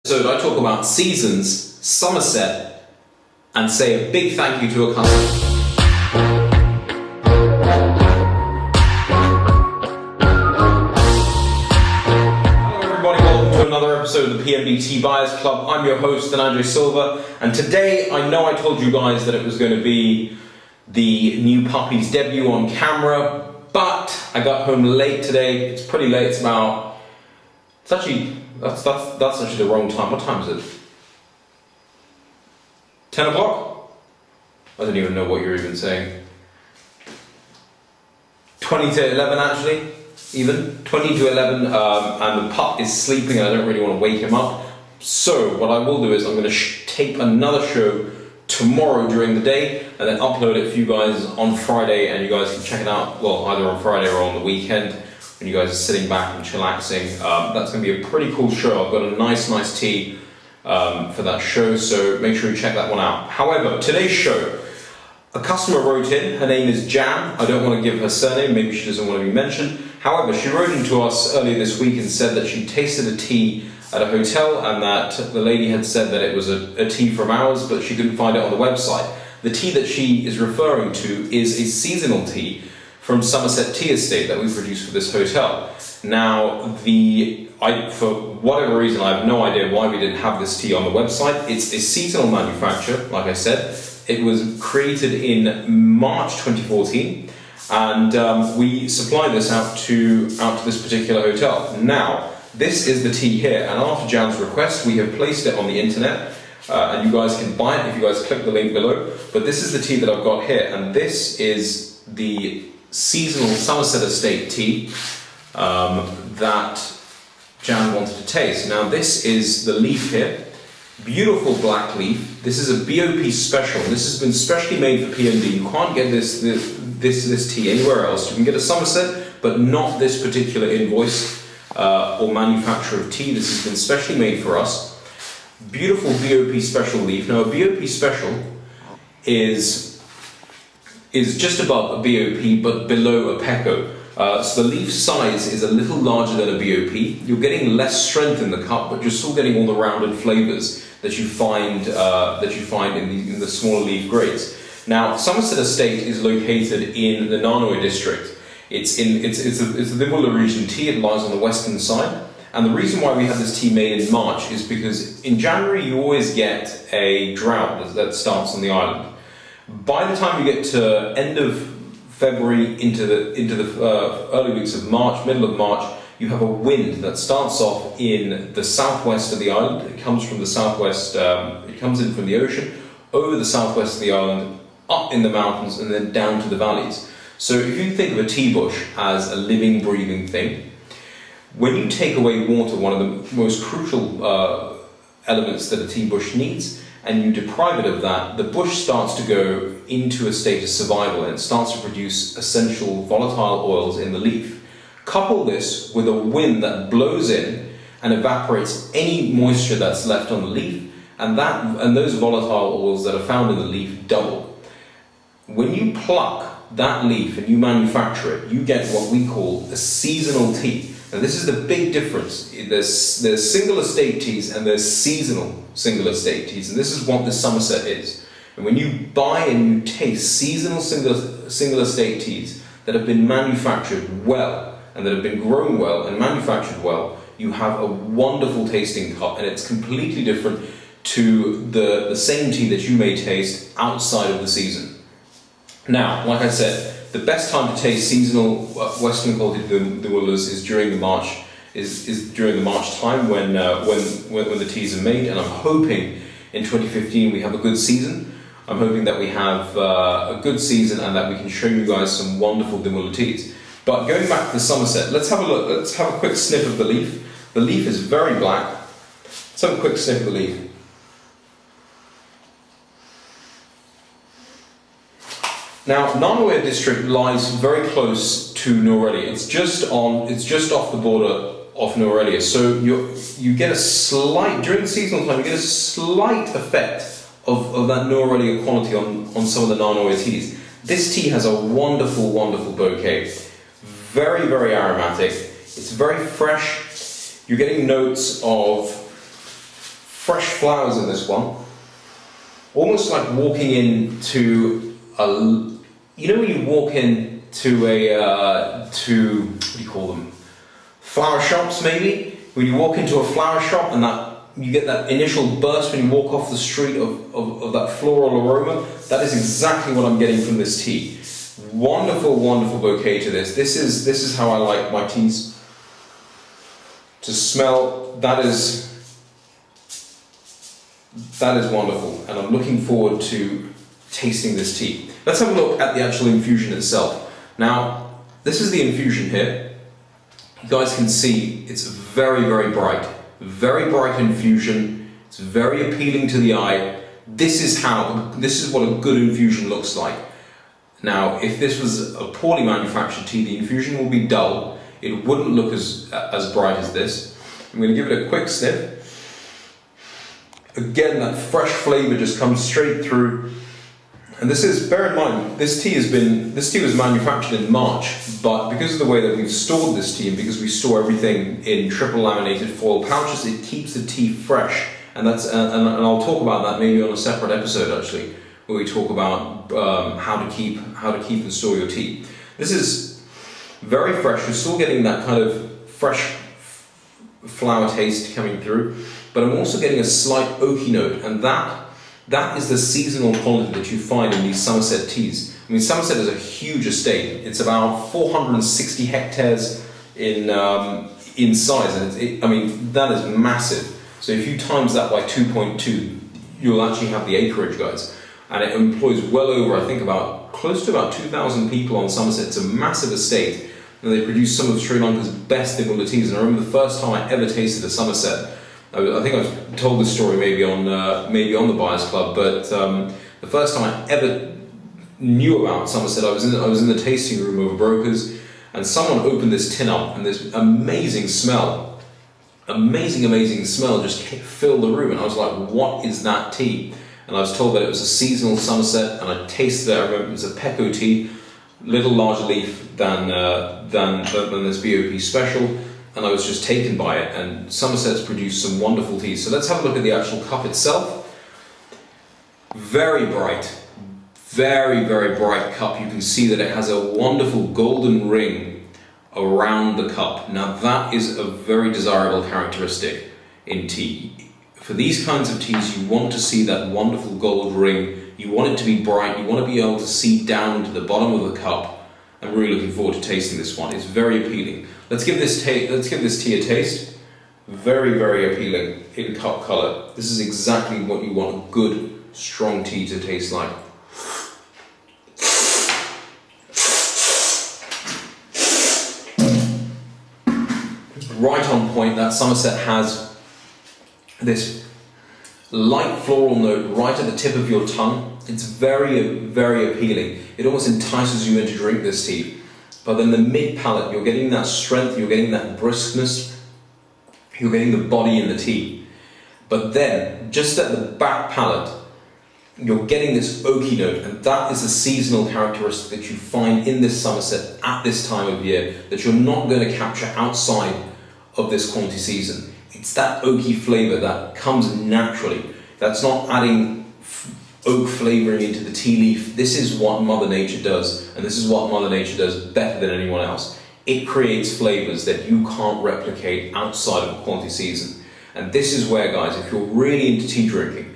So I talk about seasons, Somerset, and say a big thank you to a customer. Hello everybody, welcome to another episode of the PMD Tea Buyers Club. I'm your host, Nanu Silva, and today I know I told you guys that it was going to be the new puppy's debut on camera, but I got home late today. It's pretty late. It's actually that's actually the wrong time. What time is it? 10 o'clock? I don't even know what you're even saying. 20 to 11 actually, even 20 to 11, and the pup is sleeping and I don't really want to wake him up. So what I will do is I'm going to tape another show tomorrow during the day and then upload it for you guys on Friday, and you guys can check it out, well, either on Friday or on the weekend when you guys are sitting back and chillaxing. That's going to be a pretty cool show. I've got a nice tea for that show, so make sure you check that one out. However, today's show, a customer wrote in. Her name is Jam. I don't want to give her surname, maybe she doesn't want to be mentioned. However, she wrote in to us earlier this week and said that she tasted a tea at a hotel and that the lady had said that it was a tea from ours, but she couldn't find it on the website. The tea that she is referring to is a seasonal tea from Somerset Estate that we produce for this hotel. Now, for whatever reason, I have no idea why we didn't have this tea on the website. It's a seasonal manufacture, like I said. It was created in March 2014, and we supply this out to this particular hotel. Now, this is the tea here, and after Jan's request, we have placed it on the internet, and you guys can buy it if you guys click the link below. But this is the tea that I've got here, and this is the seasonal Somerset Estate tea that Jan wanted to taste. Now, this is the leaf here, beautiful black leaf. This is a BOP special. This has been specially made for PMD. You can't get this tea anywhere else. You can get a Somerset, but not this particular invoice or manufacturer of tea. This has been specially made for us. Beautiful BOP special leaf. Now, a BOP special is just above a BOP but below a Pecco. So the leaf size is a little larger than a BOP. You're getting less strength in the cup, but you're still getting all the rounded flavours that you find in the smaller leaf grades. Now, Somerset Estate is located in the Nanu Oya district. It's the Dimbula region tea. It lies on the western side. And the reason why we have this tea made in March is because in January you always get a drought that starts on the island. By the time you get to end of February into the early weeks of March, middle of March, you have a wind that starts off in the southwest of the island. It comes from the southwest, it comes in from the ocean, over the southwest of the island, up in the mountains, and then down to the valleys. So if you think of a tea bush as a living, breathing thing, when you take away water, one of the most crucial elements that a tea bush needs, and you deprive it of that, the bush starts to go into a state of survival and it starts to produce essential volatile oils in the leaf. Couple this with a wind that blows in and evaporates any moisture that's left on the leaf, and those volatile oils that are found in the leaf double. When you pluck that leaf and you manufacture it, you get what we call a seasonal tea. And this is the big difference. There's single estate teas and there's seasonal single estate teas, and this is what the Somerset is. And when you buy and you taste seasonal single estate teas that have been manufactured well and that have been grown well and manufactured well, you have a wonderful tasting cup, and it's completely different to the same tea that you may taste outside of the season. Now, like I said, the best time to taste seasonal Western quality Dimbulas is during the March time when the teas are made, and I'm hoping in 2015 we have a good season. I'm hoping that we have a good season and that we can show you guys some wonderful Dimbula teas. But going back to the Somerset, let's have a look. Let's have a quick sniff of the leaf. The leaf is very black. Let's have a quick sniff of the leaf. Now, Nanu Oya district lies very close to Norelia. It's just off the border of Norelia. So you get a slight, during the seasonal time, you get a slight effect of that Norelia quality on some of the Nanu Oya teas. This tea has a wonderful bouquet. Very aromatic. It's very fresh. You're getting notes of fresh flowers in this one. Almost like walking into a, you know when you walk into a, to, what do you call them? Flower shops maybe? When you walk into a flower shop and that you get that initial burst when you walk off the street of that floral aroma. That is exactly what I'm getting from this tea. Wonderful, wonderful bouquet to this. This is how I like my teas to smell. That is wonderful, and I'm looking forward to tasting this tea. Let's have a look at the actual infusion itself. Now, this is the infusion here. You guys can see it's very, very bright. Very bright infusion. It's very appealing to the eye. This is what a good infusion looks like. Now, if this was a poorly manufactured tea, the infusion will be dull. It wouldn't look as bright as this. I'm going to give it a quick sniff. Again, that fresh flavour just comes straight through. And this is, bear in mind, this tea was manufactured in March, but because of the way that we've stored this tea and because we store everything in triple laminated foil pouches, it keeps the tea fresh. And that's and I'll talk about that maybe on a separate episode actually, where we talk about how to keep and store your tea. This is very fresh. We're still getting that kind of fresh flower taste coming through, but I'm also getting a slight oaky note, and that is the seasonal quality that you find in these Somerset teas. I mean, Somerset is a huge estate. It's about 460 hectares in size, and I mean that is massive. So if you times that by 2.2, you'll actually have the acreage, guys. And it employs well over, I think, close to about 2,000 people on Somerset. It's a massive estate, and they produce some of Sri Lanka's best Dimbula teas. And I remember the first time I ever tasted a Somerset. I think I've told this story maybe on the Buyers Club, but the first time I ever knew about Somerset, I was in the tasting room of a broker's, and someone opened this tin up, and this amazing smell just filled the room, and I was like, what is that tea? And I was told that it was a seasonal Somerset, and I tasted it. I remember it was a Pecco tea, little larger leaf than this BOP special. And I was just taken by it, and Somerset's produced some wonderful teas. So let's have a look at the actual cup itself. Very bright, very, very bright cup. You can see that it has a wonderful golden ring around the cup. Now that is a very desirable characteristic in tea. For these kinds of teas, you want to see that wonderful gold ring. You want it to be bright. You want to be able to see down to the bottom of the cup. I'm really looking forward to tasting this one. It's very appealing. Let's give this tea a taste. Very, very appealing in cup colour. This is exactly what you want a good, strong tea to taste like. Right on point. That Somerset has this light floral note right at the tip of your tongue. It's very, very appealing. It almost entices you in to drink this tea. But then the mid palate, you're getting that strength, you're getting that briskness, you're getting the body in the tea. But then, just at the back palate, you're getting this oaky note, and that is a seasonal characteristic that you find in this Somerset at this time of year that you're not going to capture outside of this quality season. It's that oaky flavour that comes naturally. That's not adding oak flavouring into the tea leaf. This is what Mother Nature does, and this is what Mother Nature does better than anyone else. It creates flavours that you can't replicate outside of a quality season. And this is where, guys, if you're really into tea drinking,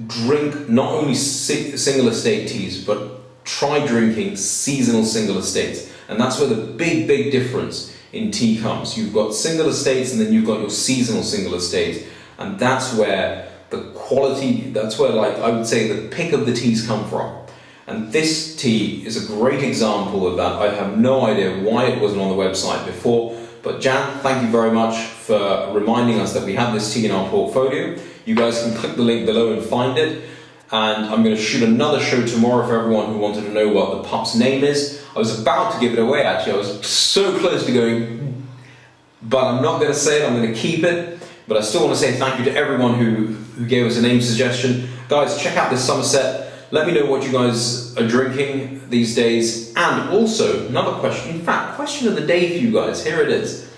drink not only single estate teas, but try drinking seasonal single estates. And that's where the big, big difference in tea comes. You've got single estates, and then you've got your seasonal single estates. And that's where the quality, that's where, like, I would say the pick of the teas come from. And this tea is a great example of that. I have no idea why it wasn't on the website before, but Jan, thank you very much for reminding us that we have this tea in our portfolio. You guys can click the link below and find it. And I'm going to shoot another show tomorrow for everyone who wanted to know what the pup's name is. I was about to give it away, actually. I was so close to going, but I'm not going to say it. I'm going to keep it. But I still want to say thank you to everyone who gave us a name suggestion. Guys, check out this Somerset. Let me know what you guys are drinking these days. And also, another question. In fact, question of the day for you guys. Here it is.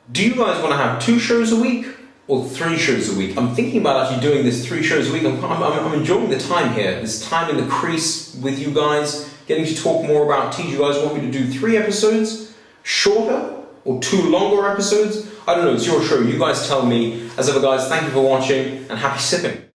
Do you guys want to have 2 shows a week? or 3 shows a week. I'm thinking about actually doing this 3 shows a week. I'm enjoying the time here, this time in the crease with you guys, getting to talk more about tea. Do you guys want me to do 3 episodes, shorter, or 2 longer episodes? I don't know, it's your show. You guys tell me. As ever, guys, thank you for watching, and happy sipping.